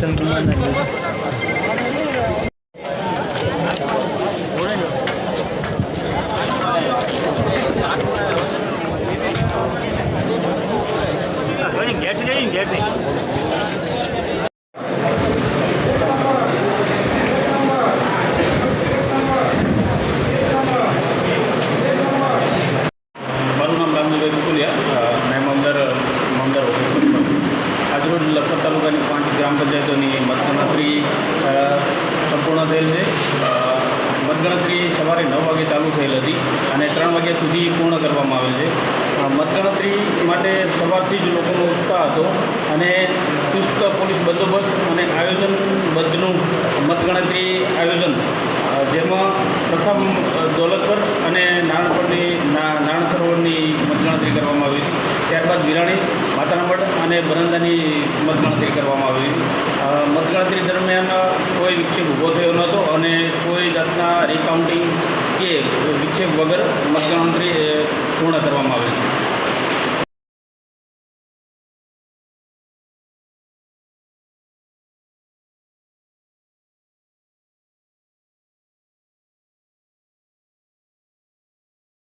દર્શન કુમારના આજરોજ લખપત તાલુકાની 5 ગ્રામ પંચાયતોની મતગણતરી સંપૂર્ણ થયેલ છે. મતગણતરી સવારે 9 વાગે ચાલુ થયેલ હતી અને 3 વાગ્યા સુધી પૂર્ણ કરવામાં આવેલ છે. મતગણતરી માટે સવારથી જ લોકોનો ઉત્સાહ હતો અને ચુસ્ત પોલીસ બંદોબસ્ત અને આયોજનબદ્ધનું મતગણતરી આયોજન, જેમાં પ્રથમ દોલતપર અને નાણ સરોવરની મતગણતરી કરવામાં આવી હતી. ત્યારબાદ વિરાણી, માતાના મઢ અને બરંદાની મતગણતરી કરવામાં આવી હતી. મતગણતરી દરમિયાન કોઈ વિક્ષેપ ઊભો થયો નહોતો અને કોઈ જાતના રિકાઉન્ટિંગ કે વિક્ષેપ વગર